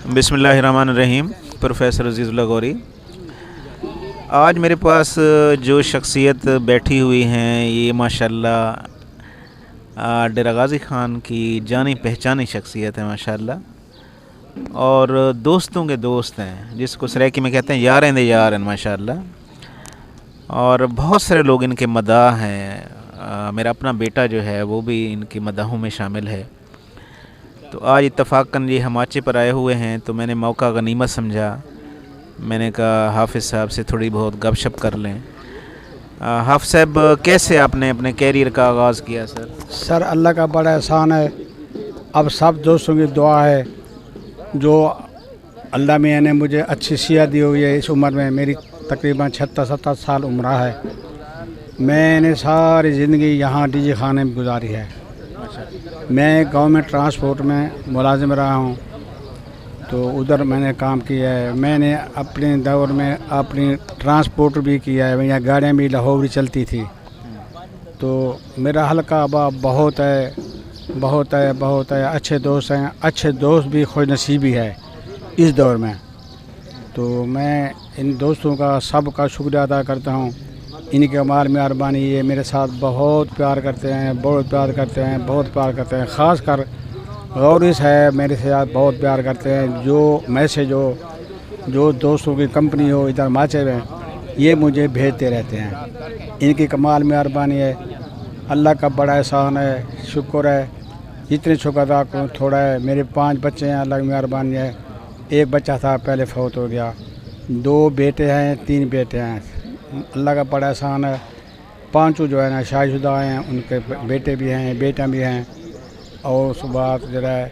بسم اللہ الرحمن الرحیم۔ پروفیسر عزیز اللہ غوری، آج میرے پاس جو شخصیت بیٹھی ہوئی ہیں یہ ماشاءاللہ ڈیرہ غازی خان کی جانی پہچانی شخصیت ہے ماشاءاللہ، اور دوستوں کے دوست ہیں، جس کو سریکی میں کہتے ہیں یار ہیں یار ہیں ماشاءاللہ، اور بہت سارے لوگ ان کے مداح ہیں۔ میرا اپنا بیٹا جو ہے وہ بھی ان کی مداحوں میں شامل ہے۔ تو آج اتفاقاً یہ ہماچے پر آئے ہوئے ہیں تو میں نے موقع غنیمت سمجھا، میں نے کہا حافظ صاحب سے تھوڑی بہت گپ شپ کر لیں۔ حافظ صاحب، کیسے آپ نے اپنے کیریئر کا آغاز کیا سر؟ سر اللہ کا بڑا احسان ہے، اب سب دوستوں کی دعا ہے، جو اللہ میاں نے مجھے اچھی صحت دی ہوئی ہے۔ اس عمر میں میری تقریباً 76-77 سال عمر ہے۔ میں نے ساری زندگی یہاں ڈی جی خانے میں گزاری ہے۔ میں گورنمنٹ ٹرانسپورٹ میں ملازم رہا ہوں، تو ادھر میں نے کام کیا ہے۔ میں نے اپنے دور میں اپنی ٹرانسپورٹ بھی کیا ہے، یہاں گاڑیاں بھی لاہور چلتی تھی۔ تو میرا حلقہ ابا بہت ہے، اچھے دوست ہیں، اچھے دوست بھی خوش نصیبی ہے اس دور میں۔ تو میں ان دوستوں کا سب کا شکریہ ادا کرتا ہوں، ان کے مال مہربانی یہ میرے ساتھ بہت پیار کرتے ہیں، خاص کر غوریس ہے میرے ساتھ بہت پیار کرتے ہیں۔ جو میسیج ہو، جو دوستوں کی کمپنی ہو ادھر ماچے میں، یہ مجھے بھیجتے رہتے ہیں۔ ان کی کمال مہربانی ہے، اللہ کا بڑا احسان ہے، شکر ہے، جتنے شکر ادا کروں تھوڑا ہے۔ میرے 5 بچے ہیں، اللہ کی مہربانی ہے۔ ایک بچہ تھا پہلے فوت ہو گیا، 2 بیٹے ہیں، 3 بیٹے ہیں، اللہ کا بڑا احسان ہے۔ 5 جو ہے نا شادی شدہ ہیں، ان کے بیٹے بھی ہیں، بیٹا بھی ہیں، اور اس بات جو ہے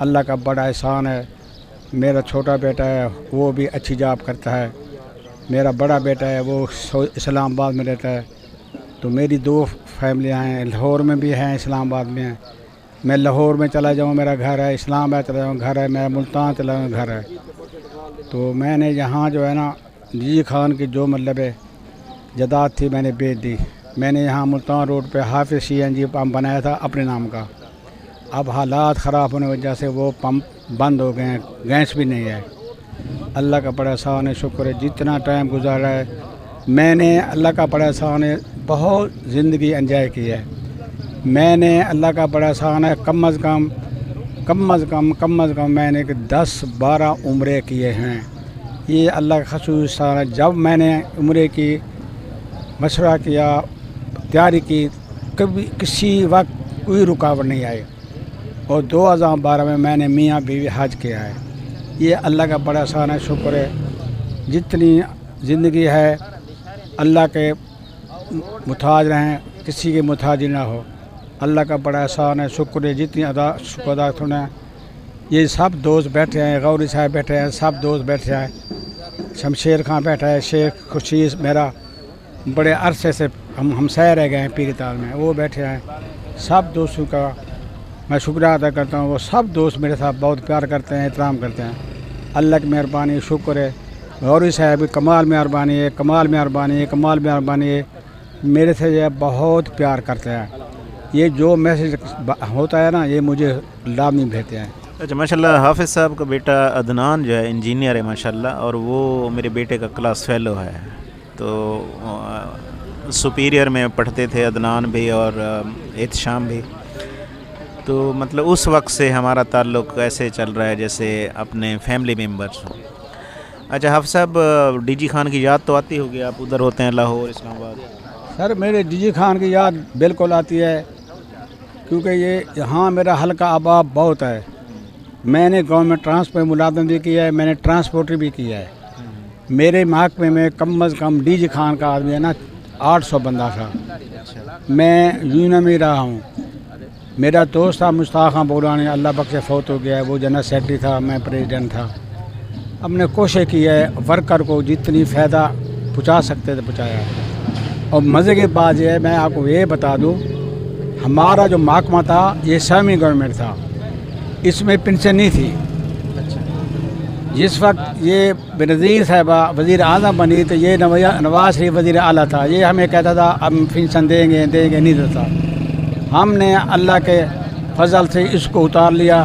اللہ کا بڑا احسان ہے۔ میرا چھوٹا بیٹا ہے وہ بھی اچھی جاب کرتا ہے، میرا بڑا بیٹا ہے وہ اسلام آباد میں رہتا ہے۔ تو میری 2 فیملیاں ہیں، لاہور میں بھی ہیں، اسلام آباد میں ہیں۔ میں لاہور میں چلا جاؤں میرا گھر ہے، اسلام آباد چلا جاؤں گھر ہے، میں ملتان چلا جاؤں گھر ہے۔ تو میں نے یہاں جو ہے نا جی خان کی جو مطلب ہے جائیداد تھی میں نے بیچ دی۔ میں نے یہاں ملتان روڈ پہ حافظ CNG پمپ بنایا تھا اپنے نام کا، اب حالات خراب ہونے کی وجہ سے وہ پمپ بند ہو گئے ہیں، گیس بھی نہیں ہے۔ اللہ کا بڑا احسان ہے، شکر ہے، جتنا ٹائم گزارا ہے میں نے اللہ کا بڑا احسان ہے، بہت زندگی انجوائے کی ہے میں نے۔ اللہ کا بڑا احسان ہے، کم از کم میں نے 10-12 عمرے کیے ہیں۔ یہ اللہ کا خصوصی احسان ہے۔ جب میں نے عمرے کی مشورہ کیا، تیاری کی، کبھی کسی وقت کوئی رکاوٹ نہیں آئی، اور 2012 میں نے میاں بیوی حج کیا ہے۔ یہ اللہ کا بڑا احسان ہے، شکر ہے۔ جتنی زندگی ہے اللہ کے محتاج رہیں، کسی کے محتاج نہ ہو، اللہ کا بڑا احسان ہے، شکر ہے۔ جتنی شکر ادا کرنا، یہ سب دوست بیٹھے ہیں، غوری صاحب بیٹھے ہیں، سب دوست بیٹھے ہیں، شمشیر خان بیٹھا ہے، شیخ خورشید میرا بڑے عرصے سے ہم سیر رہ گئے ہیں پیر تال میں، وہ بیٹھے ہیں۔ سب دوستوں کا میں شکریہ ادا کرتا ہوں، وہ سب دوست میرے ساتھ بہت پیار کرتے ہیں، احترام کرتے ہیں۔ اللہ کی مہربانی، شکر ہے۔ غوری صاحب کمال مہربانی ہے، میرے سے یہ بہت پیار کرتے ہیں۔ یہ جو میسیج ہوتا ہے نا یہ مجھے لازمی بھیجتے ہیں۔ اچھا، ماشاءاللہ حافظ صاحب کا بیٹا عدنان جو ہے انجینئر ہے ماشاءاللہ، اور وہ میرے بیٹے کا کلاس فیلو ہے۔ تو سپیریئر میں پڑھتے تھے عدنان بھی اور احتشام بھی، تو مطلب اس وقت سے ہمارا تعلق ایسے چل رہا ہے جیسے اپنے فیملی ممبرس ہوں۔ اچھا حافظ صاحب، ڈی جی خان کی یاد تو آتی ہوگی، آپ ادھر ہوتے ہیں لاہور، اسلام آباد؟ سر میرے ڈی جی خان کی یاد بالکل آتی ہے، کیونکہ یہاں میرا حلقہ آباد بہت ہے۔ میں نے گورنمنٹ ٹرانسپورٹ میں ملازمت بھی کیا ہے، میں نے ٹرانسپورٹ بھی کیا ہے۔ میرے محکمے میں کم از کم ڈی جی خان کا آدمی ہے نا 800 بندہ تھا۔ میں یونین میں رہا ہوں۔ میرا دوست تھا مشتاق خان بولانی، اللہ بخش فوت ہو گیا ہے، وہ جنرل سیکرٹری تھا، میں پریزیڈنٹ تھا۔ ہم نے کوشش کی ہے ورکر کو جتنی فائدہ پہنچا سکتے تھے پہنچایا۔ اور مزے کی بات یہ ہے، میں آپ کو یہ بتا دوں، ہمارا جو محکمہ تھا یہ سیمی گورنمنٹ تھا، اس میں پنشن نہیں تھی۔ جس وقت یہ بنظیر صاحبہ وزیر اعظم بنی تو یہ نواز شریف وزیر اعلیٰ تھا، یہ ہمیں کہتا تھا ہم پنشن دیں گے نہیں دیتا۔ ہم نے اللہ کے فضل سے اس کو اتار لیا،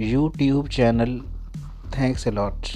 YouTube channel. Thanks a lot.